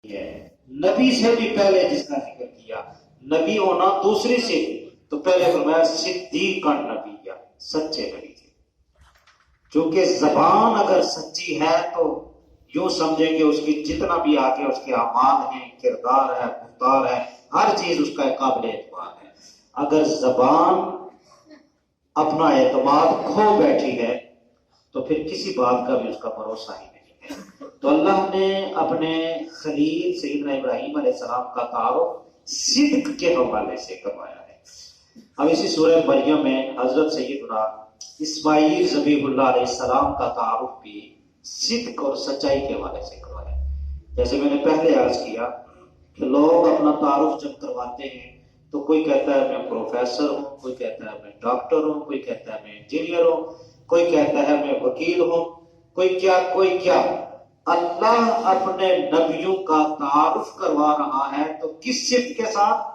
ہے نبی سے بھی پہلے جس کا ذکر کیا، نبی ہونا دوسری سے، تو پہلے فرمایا صدیق نبی، سچے نبی تھے۔ چونکہ زبان اگر سچی ہے تو یوں سمجھیں کہ اس کی جتنا بھی آگے اس کے اعمال ہیں، کردار ہے، گفتار ہے، ہر چیز اس کا قابل اعتماد ہے۔ اگر زبان اپنا اعتماد کھو بیٹھی ہے تو پھر کسی بات کا بھی اس کا بھروسہ ہی نہیں ہے۔ تو اللہ نے اپنے خلیل سیدنا ابراہیم علیہ السلام کا تعارف صدق کے حوالے سے کروایا ہے۔ اب اسی سورہ مریم میں حضرت سیدنا اسماعیل ذبیح اللہ علیہ السلام کا تعارف بھی صدق اور سچائی کے حوالے سے کروایا ہے۔ جیسے میں نے پہلے عرض کیا کہ لوگ اپنا تعارف جب کرواتے ہیں تو کوئی کہتا ہے میں پروفیسر ہوں، کوئی کہتا ہے میں ڈاکٹر ہوں، کوئی کہتا ہے میں انجینئر ہوں، کوئی کہتا ہے میں وکیل ہوں، کوئی کیا۔ اللہ اپنے نبیوں کا تعارف کروا رہا ہے تو کس صفت کے ساتھ؟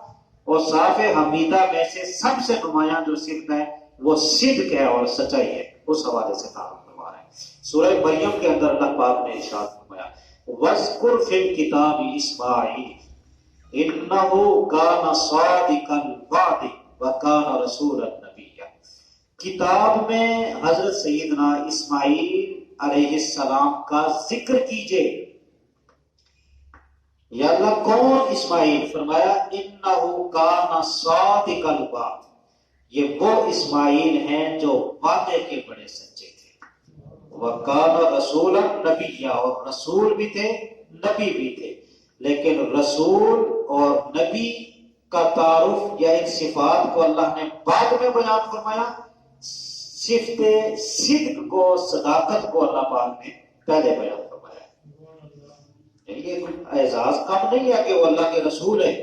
اور صاف حمیدہ میں سے سب سے نمایاں جو صفت ہے وہ صدق ہے اور سچائی ہے، اس حوالے سے تعارف کروا رہے ہیں۔ سورہ مریم کے اندر اللہ پاک نے ارشاد فرمایا وَاذْكُرْ فِي الْكِتَابِ إِسْمَاعِيلَ إِنَّهُ كَانَ صَادِقَ الْوَعْدِ وَكَانَ رَسُولًا نَبِيًّا۔ کتاب میں حضرت سیدنا اسماعیل علیہ السلام کا ذکر کیجئے۔ یا اللہ کون اسماعیل؟ فرمایا انہو کان صادق الوعد، یہ وہ اسماعیل ہیں جو وعدے کے بڑے سچے تھے۔ وکان رسولا نبی، اور رسول بھی تھے نبی بھی تھے۔ لیکن رسول اور نبی کا تعارف یا ان صفات کو اللہ نے بعد میں بیان فرمایا، صفت صدق کو، صداقت کو اللہ پاک نے پہلے بیان فرمایا۔ یہ کوئی اعزاز کم نہیں ہے کہ وہ اللہ کے رسول ہے،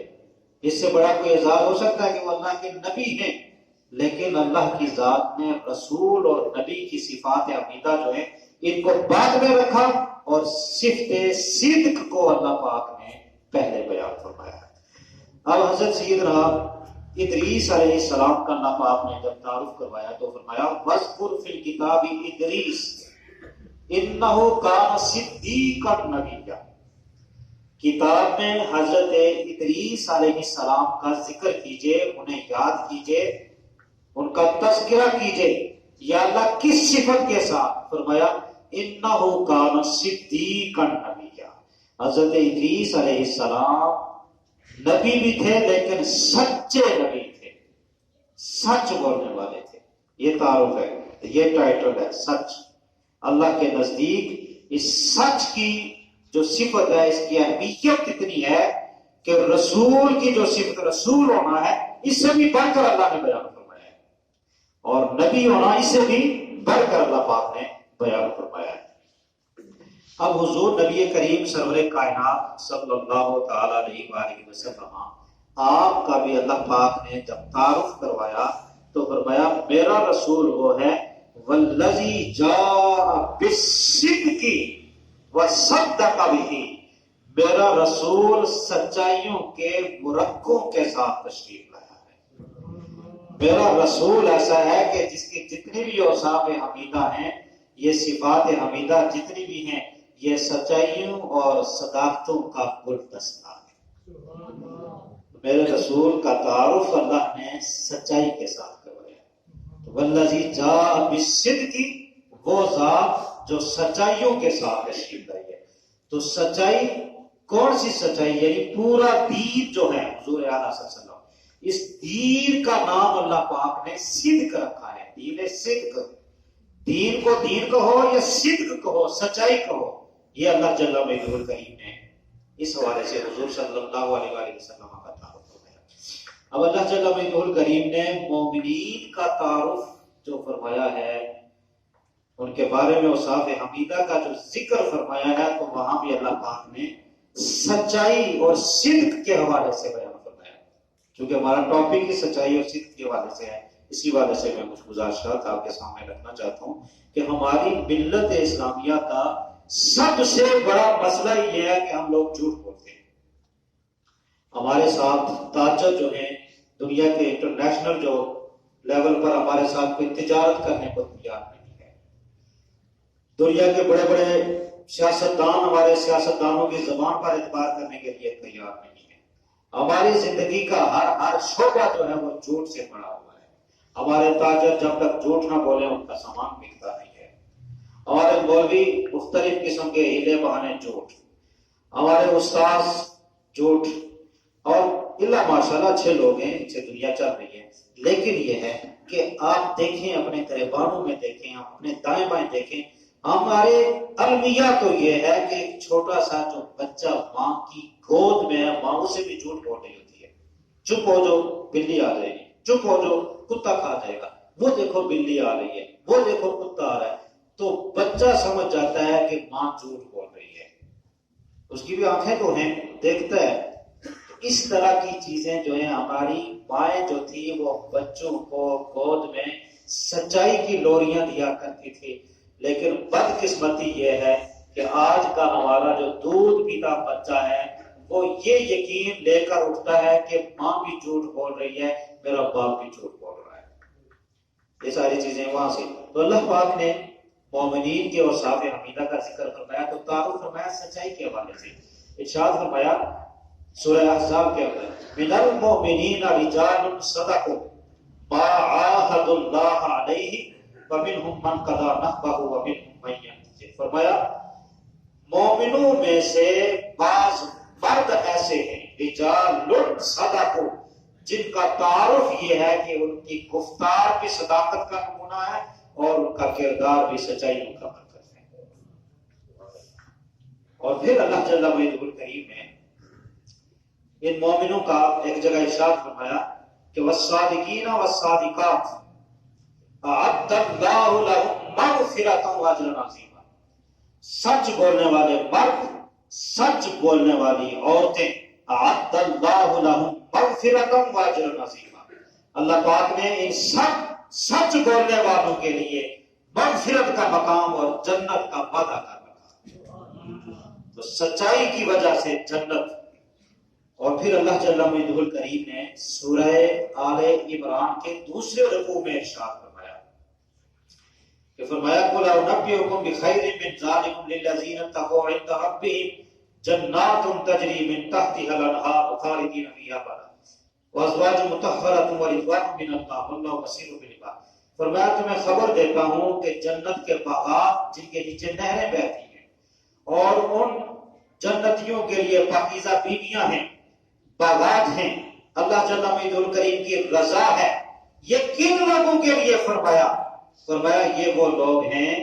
اس سے بڑا کوئی اعزاز ہو سکتا ہے کہ وہ اللہ کے نبی ہیں، لیکن اللہ کی ذات نے رسول اور نبی کی صفات حمیدہ جو ہیں ان کو بعد میں رکھا اور صفت صدق کو اللہ پاک نے پہلے بیان فرمایا۔ اب حضرت سیدنا ادریس علیہ السلام کا اللہ پاک نے جب تعارف کروایا تو فرمایا وَاذْكُرْ فِي الْكِتَابِ إِدْرِيسَ إِنَّهُ كَانَ صِدِّيقًا نَبِيًّا۔ کتاب میں حضرت ادریس علیہ السلام کا ذکر کیجئے، انہیں یاد کیجئے، ان کا تذکرہ کیجئے۔ یا اللہ کس صفت کے ساتھ؟ فرمایا انہو کان صدیقا نبیّا، حضرت ادریس علیہ السلام نبی بھی تھے لیکن سچے نبی تھے، سچ بولنے والے تھے۔ یہ تعارف ہے، یہ ٹائٹل ہے سچ۔ اللہ کے نزدیک اس سچ کی جو صفت ہے اس کی اہمیت اتنی ہے کہ رسول کی جو صفت رسول ہونا ہے اس سے بھی بڑھ کر اللہ نے بیان فرمایا ہے، اور نبی ہونا اس سے بھی بڑھ کر اللہ پاک نے بیان فرمایا ہے۔ اب حضور نبی کریم سرور کائنات صلی اللہ تعالی علیہ وآلہ وسلم آپ کا بھی اللہ پاک نے جب تعارف کروایا تو فرمایا میرا رسول وہ ہے والذی جاء بالصدق وصدق بہ، میرا رسول سچائیوں کے مرکوں کے ساتھ تشریف لایا ہے۔ میرا رسول ایسا ہے کہ جس کی جتنی بھی اوصاف حمیدہ ہیں، یہ صفات حمیدہ جتنی بھی ہیں، یہ سچائیوں اور صداقتوں کا گلدستہ ہے۔ میرے رسول کا تعارف اللہ نے سچائی کے ساتھ کروایا۔ والذی جاء بالصدق، وہ ذات جو سچائیوں کے ساتھ تشریف لائی ہے۔ تو سچائی کون سی سچائی؟ یعنی پورا دین جو ہے حضور اعلیٰ صلی اللہ علیہ وسلم، اس دین کا نام اللہ پاک نے صدق رکھا ہے۔ دین صدق، دین کو دین کہو یا صدق کہو، سچائی کہو، یہ اللہ جل مجدہ الکریم نے اس حوالے سے حضور صلی اللہ علیہ وآلہ وسلم کا تعارف فرمایا۔ اب اللہ جل مجدہ الکریم نے مومنین کا تعارف جو فرمایا ہے، ان کے بارے میں اوصاف حمیدہ کا جو ذکر فرمایا ہے، تو وہاں بھی اللہ پاک نے سچائی اور صدق کے حوالے سے بیان فرمایا۔ چونکہ ہمارا ٹاپک ہی سچائی اور صدق کے حوالے سے ہے، اسی وجہ سے میں کچھ گزارشات آپ کے سامنے رکھنا چاہتا ہوں کہ ہماری ملت اسلامیہ کا سب سے بڑا مسئلہ یہ ہے کہ ہم لوگ جھوٹ بولتے ہیں۔ ہمارے ساتھ تاجر جو ہیں دنیا کے انٹرنیشنل جو لیول پر ہمارے ساتھ کوئی تجارت کرنے کو تیار نہیں ہے۔ دنیا کے بڑے بڑے ہمارے سیاستدانوں کی زبان پر اعتبار کرنے کے لیے تیار نہیں ہے. ہماری زندگی کا ہر شعبہ جو ہے وہ جھوٹ سے بڑا ہوا ہے. ہمارے تاجر جب تک جھوٹ نہ بولے ان کا سامان بکتا نہیں ہے. ہمارے مولوی مختلف قسم کے ہیلے بہانے جھوٹ، ہمارے استاذ جھوٹ، اور اللہ ماشاءاللہ اچھے لوگ ہیں، ان سے دنیا چل رہی ہے. لیکن یہ ہے کہ آپ دیکھیں اپنے گریبانوں میں دیکھیں، آپ اپنے دائیں بائیں دیکھیں. ہمارے المیہ تو یہ ہے کہ ایک چھوٹا سا جو بچہ ماں کی گود میں ہے، ماں اسے بھی جھوٹ بول رہی ہوتی ہے. چپ ہو جو بلی آ جائے گی، چپ ہو جو کتا کھا جائے گا، وہ دیکھو بلی آ رہی ہے، وہ دیکھو کتا آ رہا ہے. تو بچہ سمجھ جاتا ہے کہ ماں جھوٹ بول رہی ہے. اس کی بھی آنکھیں تو ہیں، دیکھتا ہے. اس طرح کی چیزیں جو ہیں، ہماری مائیں جو تھی وہ بچوں کو گود میں سچائی کی لوریاں دیا کرتی تھی. لیکن بدقسمتی یہ ہے کہ آج کا ہمارا جو دودھ پیتا بچہ ہے وہ یہ یقین لے کر اٹھتا ہے کہ ماں بھی جھوٹ بول رہی ہے، میرا باپ بھی جھوٹ بول رہا ہے. یہ ساری چیزیں وہاں سے. تو اللہ پاک نے مومنین کے اور صحابہ حمیدہ کا ذکر فرمایا تو تعارف فرمایا سچائی کے حوالے سے. ارشاد فرمایا سورہ احزاب کے اندر، من المؤمنین رجال صدقوا ما عاهدوا اللہ علیہ ومنهم من قضى نحبه ومنهم من ينتظر. فرمایا مومنوں میں سے بعض مرد ایسے ہیں، رجال صدقوا، جن کا تعارف یہ ہے کہ ان کی گفتار بھی صداقت کا نمونہ ہے اور ان کا کردار بھی سچائی مکمل کرتے ہیں. اور پھر اللہ جل وعلا الکریم نے ان مومنوں کا ایک جگہ ارشاد فرمایا کہ والصادقین والصادقات اعد اللہ لهم مغفرۃ واجرا عظیما. سچ بولنے والے مرد، سچ بولنے والی عورتیں، اعد اللہ لهم مغفرۃ واجرا عظیما. اللہ پاک نے ان سچ بولنے والوں کے لیے مغفرت کا مقام اور جنت کا وعدہ کر رکھا. تو سچائی کی وجہ سے جنت. اور پھر اللہ جل وعلا الکریم نے سورہ آل عمران کے دوسرے رکوع میں ارشاد فرمایا کہ فرمایا قل انبئکم بخیر من ذلکم للذین اتقوا عند ربہم جنات تجری من تحتها الانہار خالدین فیہا ابدا وازواج مطہرۃ ورضوان من اللہ واللہ بصیر بالعباد. فرمایا تمہیں خبر دیتا ہوں کہ جنت کے باغات جن کے نیچے نہریں بہتی ہیں اور ان جنتیوں کے لیے پاکیزہ بیویاں ہیں، باغات ہیں، اللہ جل وعلا الکریم کی رضا ہے. یہ کن لوگوں کے لیے فرمایا یہ وہ لوگ ہیں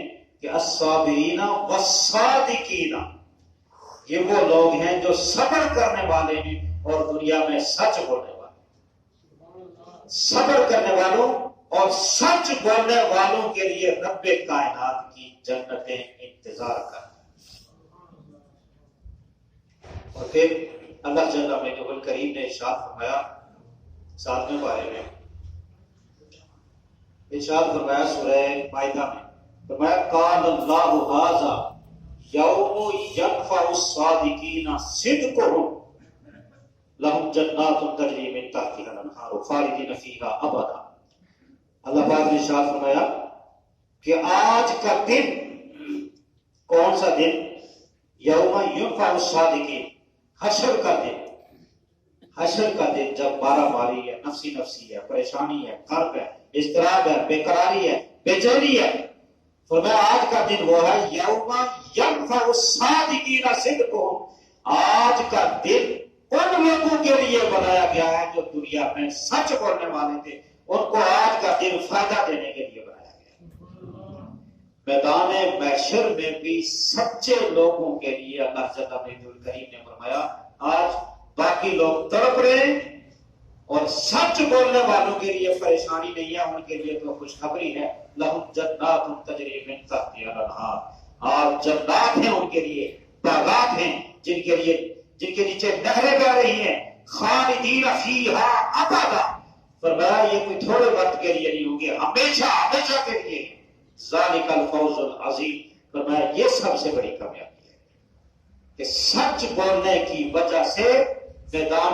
کہ الصابرین والصادقین، یہ وہ لوگ ہیں جو صبر کرنے والے ہیں اور دنیا میں سچ بولنے والے. صبر کرنے والوں اور سچ بولنے والوں کے لیے رب کائنات کی جنتیں انتظار کر. اور پھر اللہ جل وعلا الکریم نے ارشاد فرمایا 7ویں پارے میں، ارشاد فرمایا سورہ مائدہ میں، فرمایا قال اللہ ھذا یوم ینفع الصادقین صدقهم لهم جنات تجری من تحتها الانہار خالدین فیہا ابدا. اللہ پاک نے ارشاد فرمایا کہ آج کا دن، کون سا دن؟ یوم ینفع الصادقین، حشر کا دن. حشر کا دن جب مارا ماری ہے، نفسی نفسی ہے، پریشانی ہے، کرب ہے، اضطراب ہے، بے قراری ہے، بے چینی ہے. فرمایا آج کا دن وہ ہے یوم ینفع الصادقین صدقہم. آج کا دن ان لوگوں کے لیے بنایا گیا ہے جو دنیا میں سچ بولنے والے تھے، ان کو آج کا دن فائدہ دینے کے لیے بنایا گیا. میدان محشر میں بھی سچے لوگوں کے لیے اللہ جل وعلا الکریم نے فرمایا آج باقی لوگ تڑپ رہے ہیں اور سچ بولنے والوں کے لیے پریشانی نہیں ہے، ان کے لیے تو خوشخبری ہے. لہم جنات تجری من تحتها الانہار، آج جنات ہیں ان کے لیے، باغات ہیں جن کے نیچے نہریں بہ رہی ہیں. خالدین فیہا ابدا. فرمایا یہ کوئی تھوڑے وقت کے لیے نہیں ہوں گے، ہمیشہ ہمیشہ کے لیے. ذالک الفوز العظیم. فرمایا یہ سب سے بڑی کامیابی ہے کہ سچ بولنے کی وجہ سے میدان